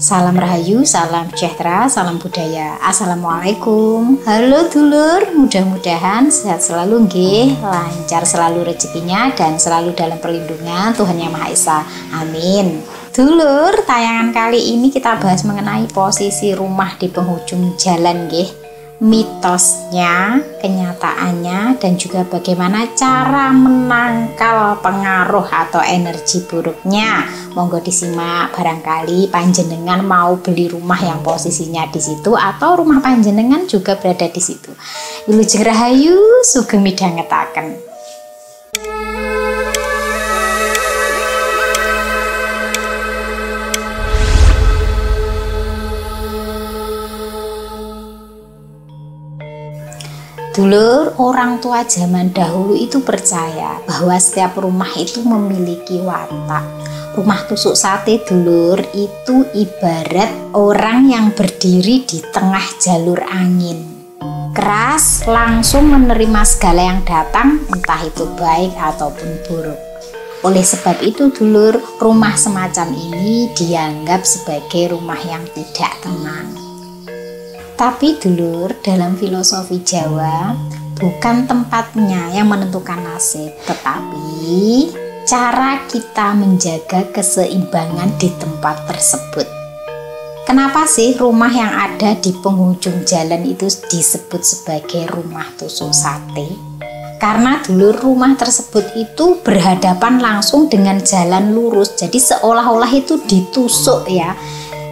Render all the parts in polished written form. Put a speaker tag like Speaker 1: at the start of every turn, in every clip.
Speaker 1: Salam rahayu, salam sejahtera, salam budaya. Assalamualaikum. Halo dulur, mudah-mudahan sehat selalu nggih, lancar selalu rezekinya dan selalu dalam perlindungan Tuhan Yang Maha Esa. Amin. Dulur, tayangan kali ini kita bahas mengenai posisi rumah di penghujung jalan nggih. Mitosnya, kenyataannya, dan juga bagaimana cara menangkal pengaruh atau energi buruknya. Monggo disimak, barangkali panjenengan mau beli rumah yang posisinya di situ atau rumah panjenengan juga berada di situ. Wilujeng rahayu, sugeng midhangetaken. Dulur, orang tua zaman dahulu itu percaya bahwa setiap rumah itu memiliki watak. Rumah tusuk sate, dulur, itu ibarat orang yang berdiri di tengah jalur angin. Keras, langsung menerima segala yang datang, entah itu baik ataupun buruk. Oleh sebab itu, dulur, rumah semacam ini dianggap sebagai rumah yang tidak tenang. Tapi dulur, dalam filosofi Jawa, bukan tempatnya yang menentukan nasib, tetapi cara kita menjaga keseimbangan di tempat tersebut. Kenapa sih rumah yang ada di penghujung jalan itu disebut sebagai rumah tusuk sate? Karena dulur, rumah tersebut itu berhadapan langsung dengan jalan lurus, jadi seolah-olah itu ditusuk ya.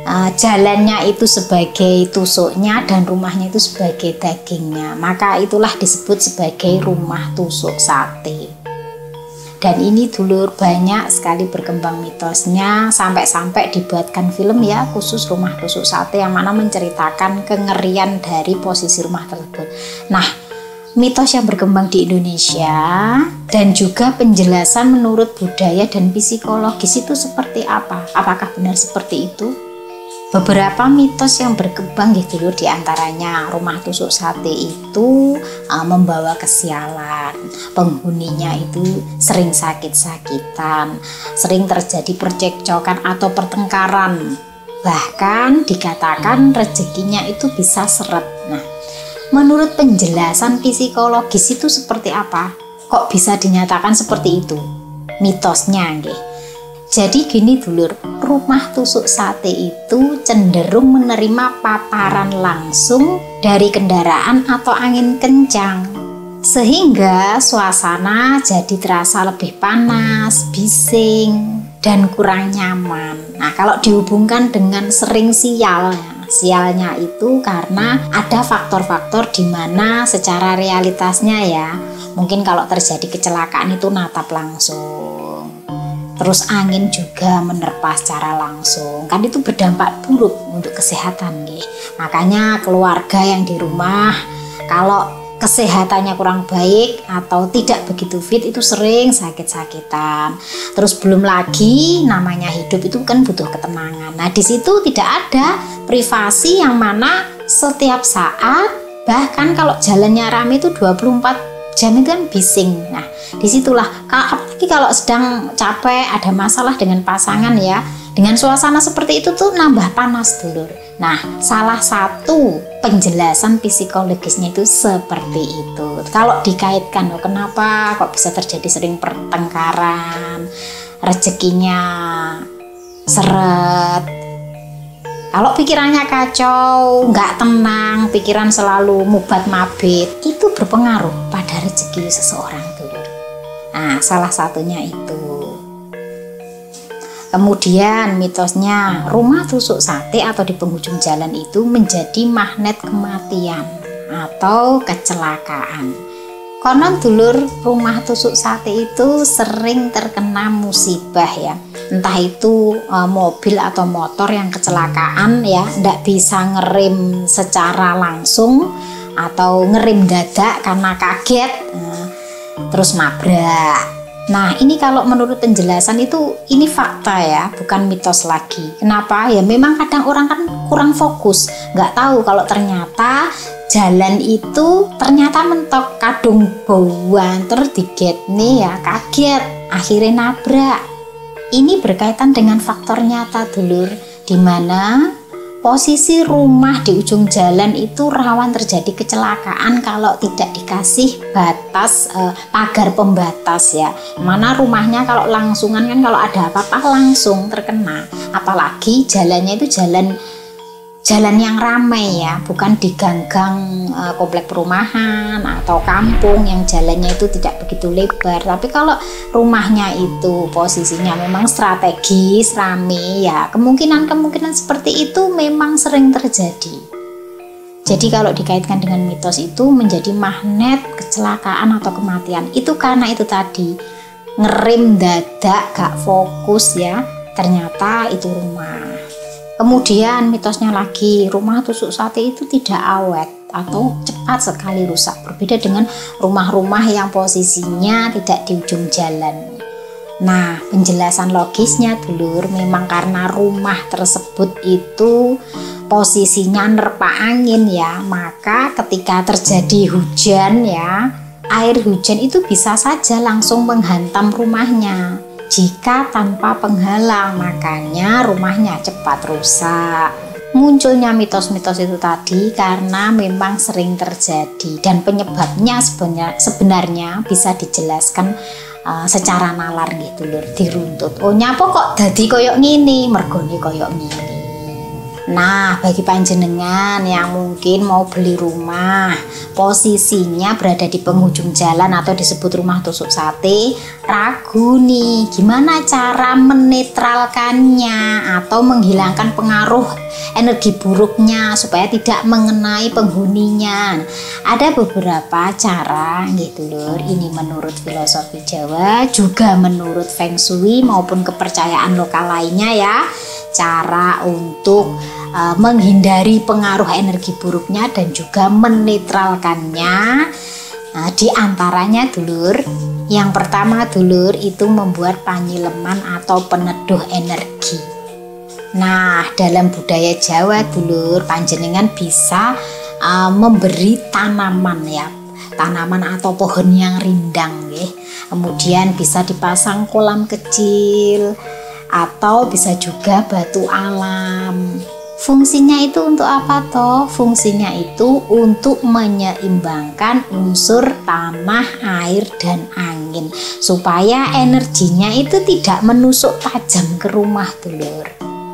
Speaker 1: Jalannya itu sebagai tusuknya dan rumahnya itu sebagai dagingnya, maka itulah disebut sebagai rumah tusuk sate. Dan ini dulur banyak sekali berkembang mitosnya, sampai-sampai dibuatkan film ya khusus rumah tusuk sate yang mana menceritakan kengerian dari posisi rumah tersebut. Nah, mitos yang berkembang di Indonesia dan juga penjelasan menurut budaya dan psikologis itu seperti apa? Apakah benar seperti itu? Beberapa mitos yang berkembang gitu loh, diantaranya rumah tusuk sate itu membawa kesialan, penghuninya itu sering sakit-sakitan, sering terjadi percekcokan atau pertengkaran, bahkan dikatakan rezekinya itu bisa seret. Nah, menurut penjelasan psikologis itu seperti apa? Kok bisa dinyatakan seperti itu? Mitosnya nggih. Jadi gini dulur, rumah tusuk sate itu cenderung menerima paparan langsung dari kendaraan atau angin kencang, sehingga suasana jadi terasa lebih panas, bising, dan kurang nyaman. Nah, kalau dihubungkan dengan sering sialnya itu karena ada faktor-faktor di mana secara realitasnya ya, mungkin kalau terjadi kecelakaan itu natap langsung. Terus angin juga menerpa secara langsung, kan itu berdampak buruk untuk kesehatan nih. Makanya keluarga yang di rumah kalau kesehatannya kurang baik atau tidak begitu fit itu sering sakit-sakitan. Terus belum lagi namanya hidup itu kan butuh ketenangan. Nah, di situ tidak ada privasi yang mana setiap saat, bahkan kalau jalannya ramai itu 24 jam itu kan bising. Nah, disitulah apalagi kalau sedang capek, ada masalah dengan pasangan ya, dengan suasana seperti itu tuh nambah panas dulur. Nah, salah satu penjelasan psikologisnya itu seperti itu. Kalau dikaitkan, kenapa kok bisa terjadi sering pertengkaran, rezekinya seret, kalau pikirannya kacau, nggak tenang, pikiran selalu mubat mabit, itu berpengaruh pada rezeki seseorang dulur. Nah, salah satunya itu. Kemudian mitosnya rumah tusuk sate atau di penghujung jalan itu menjadi magnet kematian atau kecelakaan. Konon dulur, rumah tusuk sate itu sering terkena musibah ya, entah itu mobil atau motor yang kecelakaan ya, tidak bisa ngerem secara langsung atau ngerem dadak karena kaget, terus nabrak. Nah, ini kalau menurut penjelasan itu ini fakta ya, bukan mitos lagi. Kenapa? Ya memang kadang orang kan kurang fokus, nggak tahu kalau ternyata jalan itu ternyata mentok kadung bauan, terus diget nih ya, kaget, akhirnya nabrak. Ini berkaitan dengan faktor nyata dulur. di mana posisi rumah di ujung jalan itu rawan terjadi kecelakaan kalau tidak dikasih batas pagar pembatas ya. Mana rumahnya kalau langsungan kan kalau ada apa-apa langsung terkena. Apalagi jalannya itu jalan yang ramai ya, bukan di gang-gang komplek perumahan atau kampung yang jalannya itu tidak begitu lebar. Tapi kalau rumahnya itu posisinya memang strategis, ramai ya, kemungkinan seperti itu memang sering terjadi. Jadi kalau dikaitkan dengan mitos itu menjadi magnet kecelakaan atau kematian. Itu karena itu tadi, ngerem dadak gak fokus ya, ternyata itu rumah. Kemudian mitosnya lagi, rumah tusuk sate itu tidak awet atau cepat sekali rusak. Berbeda dengan rumah-rumah yang posisinya tidak di ujung jalan. Nah, penjelasan logisnya dulur, memang karena rumah tersebut itu posisinya nerpa angin ya, maka ketika terjadi hujan ya, air hujan itu bisa saja langsung menghantam rumahnya. Jika tanpa penghalang, makanya rumahnya cepat rusak. Munculnya mitos-mitos itu tadi karena memang sering terjadi dan penyebabnya sebenarnya bisa dijelaskan secara nalar gitu lur, diruntut. Oh nyapa kok dadi koyok ngini, mergone koyok ngini. Nah, bagi panjenengan yang mungkin mau beli rumah, posisinya berada di penghujung jalan atau disebut rumah tusuk sate, ragu nih gimana cara menetralkannya atau menghilangkan pengaruh energi buruknya supaya tidak mengenai penghuninya. Ada beberapa cara gitu lur, ini menurut filosofi Jawa, juga menurut Feng Shui maupun kepercayaan lokal lainnya ya, cara untuk menghindari pengaruh energi buruknya dan juga menetralkannya. Nah, di antaranya dulur, yang pertama dulur itu membuat panyileman atau peneduh energi. Nah, dalam budaya Jawa dulur, panjenengan bisa memberi tanaman ya, tanaman atau pohon yang rindang ya. Kemudian bisa dipasang kolam kecil atau bisa juga batu alam. Fungsinya itu untuk apa toh? Fungsinya itu untuk menyeimbangkan unsur tanah, air, dan angin supaya energinya itu tidak menusuk tajam ke rumah dulur.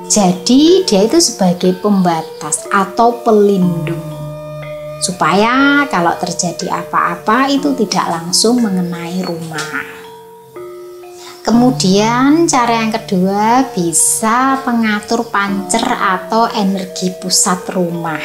Speaker 1: Jadi dia itu sebagai pembatas atau pelindung supaya kalau terjadi apa-apa itu tidak langsung mengenai rumah. Kemudian cara yang kedua bisa mengatur pancer atau energi pusat rumah.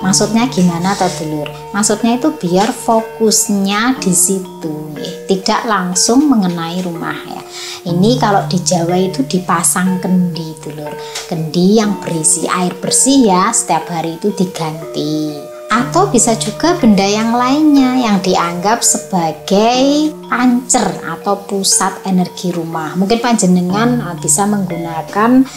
Speaker 1: Maksudnya gimana toh dulur? Maksudnya itu biar fokusnya di situ, tidak langsung mengenai rumah ya. Ini kalau di Jawa itu dipasang kendi dulur. Kendi yang berisi air bersih ya, setiap hari itu diganti. Atau bisa juga benda yang lainnya yang dianggap sebagai pancer atau pusat energi rumah. Mungkin panjenengan bisa menggunakan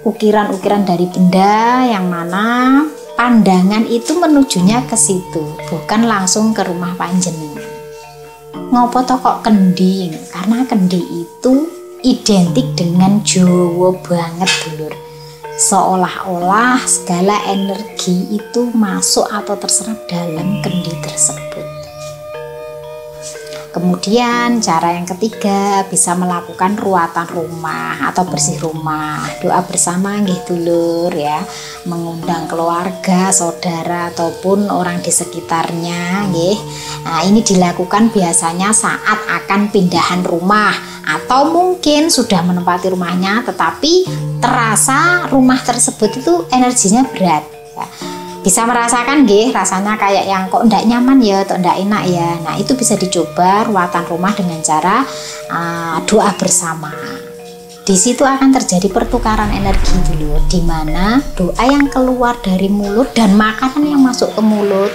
Speaker 1: ukiran-ukiran dari benda yang mana pandangan itu menujunya ke situ, bukan langsung ke rumah panjenengan. Ngopo toh kok kendi? Karena kendi itu identik dengan Jawa banget dulur. Seolah-olah segala energi itu masuk atau terserap dalam kendi tersebut. Kemudian cara yang ketiga bisa melakukan ruatan rumah atau bersih rumah. Doa bersama nggih dulur ya, mengundang keluarga, saudara ataupun orang di sekitarnya nggih. Nah, ini dilakukan biasanya saat akan pindahan rumah atau mungkin sudah menempati rumahnya tetapi terasa rumah tersebut itu energinya berat ya. Bisa merasakan nggih rasanya kayak yang kok ndak nyaman ya atau ndak enak ya. Nah, itu bisa dicoba ruatan rumah dengan cara doa bersama. Di situ akan terjadi pertukaran energi dulu, di mana doa yang keluar dari mulut dan makanan yang masuk ke mulut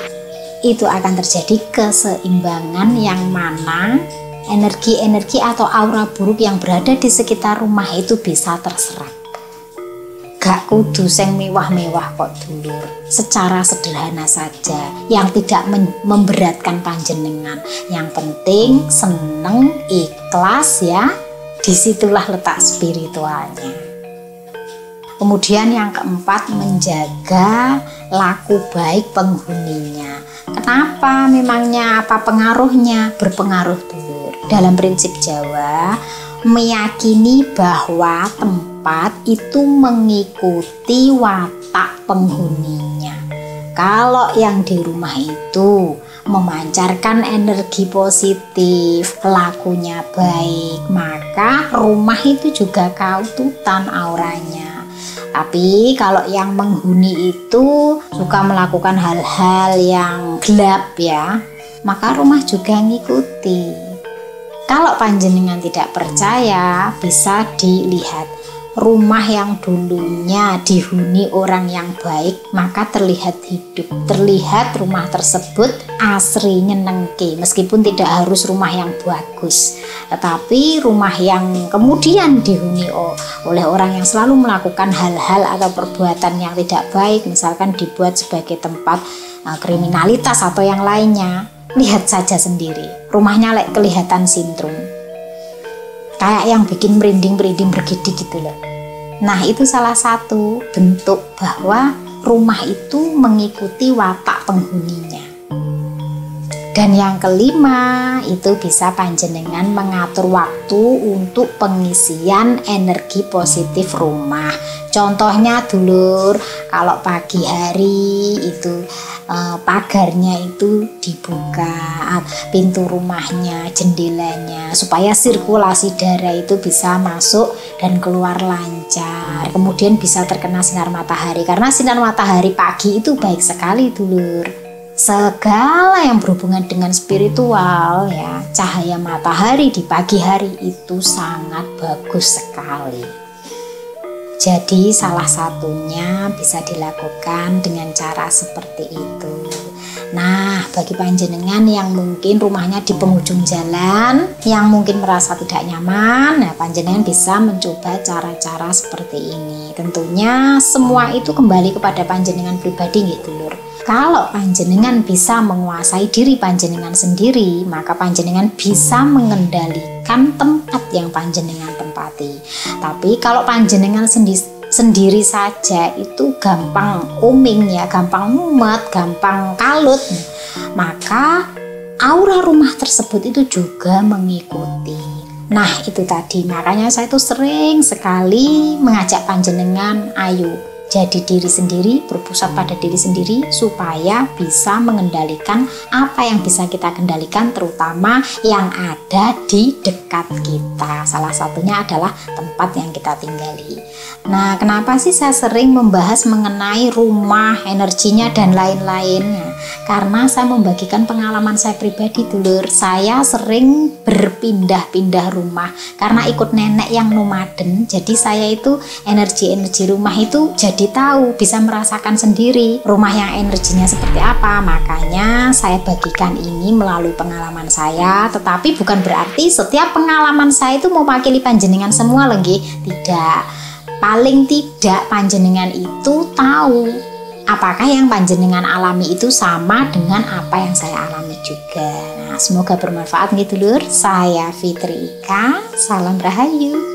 Speaker 1: itu akan terjadi keseimbangan, yang mana energi-energi atau aura buruk yang berada di sekitar rumah itu bisa terserap. Gak kudu sing mewah-mewah kok dulur, secara sederhana saja yang tidak memberatkan panjenengan. Yang penting seneng, ikhlas ya, disitulah letak spiritualnya. Kemudian yang keempat, menjaga laku baik penghuninya. Kenapa memangnya, apa pengaruhnya? Berpengaruh dulur. Dalam prinsip Jawa meyakini bahwa tempat itu mengikuti watak penghuninya. Kalau yang di rumah itu memancarkan energi positif, lakunya baik, maka rumah itu juga kaututan auranya. Tapi kalau yang menghuni itu suka melakukan hal-hal yang gelap ya, maka rumah juga ngikuti. Kalau panjenengan tidak percaya, bisa dilihat rumah yang dulunya dihuni orang yang baik, maka terlihat hidup, terlihat rumah tersebut asri nyenengke, meskipun tidak harus rumah yang bagus, tetapi rumah yang kemudian dihuni oleh orang yang selalu melakukan hal-hal atau perbuatan yang tidak baik, misalkan dibuat sebagai tempat kriminalitas atau yang lainnya, lihat saja sendiri, rumahnya kelihatan sintrum, kayak yang bikin merinding-merinding bergidik gitu loh. Nah, itu salah satu bentuk bahwa rumah itu mengikuti watak penghuninya. Dan yang kelima, itu bisa panjenengan mengatur waktu untuk pengisian energi positif rumah. Contohnya dulur, kalau pagi hari itu pagarnya itu dibuka, pintu rumahnya, jendelanya, supaya sirkulasi darah itu bisa masuk dan keluar lancar. Kemudian bisa terkena sinar matahari, karena sinar matahari pagi itu baik sekali dulur. Segala yang berhubungan dengan spiritual ya, cahaya matahari di pagi hari itu sangat bagus sekali. Jadi salah satunya bisa dilakukan dengan cara seperti itu. Nah, bagi panjenengan yang mungkin rumahnya di penghujung jalan, yang mungkin merasa tidak nyaman, nah panjenengan bisa mencoba cara-cara seperti ini. Tentunya semua itu kembali kepada panjenengan pribadi gitu lur. Kalau panjenengan bisa menguasai diri panjenengan sendiri, maka panjenengan bisa mengendalikan tempat yang panjenengan tempati. Tapi kalau panjenengan sendiri saja itu gampang uming ya, gampang mumet, gampang kalut, maka aura rumah tersebut itu juga mengikuti. Nah, itu tadi, makanya saya tuh sering sekali mengajak panjenengan, ayo jadi diri sendiri, berpusat pada diri sendiri supaya bisa mengendalikan apa yang bisa kita kendalikan, terutama yang ada di dekat kita. Salah satunya adalah tempat yang kita tinggali. Nah, kenapa sih saya sering membahas mengenai rumah, energinya dan lain-lain? Karena saya membagikan pengalaman saya pribadi dulur. Saya sering berpindah-pindah rumah karena ikut nenek yang nomaden. Jadi saya itu energi-energi rumah itu jadi tahu, bisa merasakan sendiri rumah yang energinya seperti apa. Makanya saya bagikan ini melalui pengalaman saya, tetapi bukan berarti setiap pengalaman saya itu mewakili panjenengan semua lagi, tidak. Paling tidak panjenengan itu tahu apakah yang panjenengan alami itu sama dengan apa yang saya alami juga. Nah, semoga bermanfaat gitu lur. Saya Fitri Ika, salam rahayu.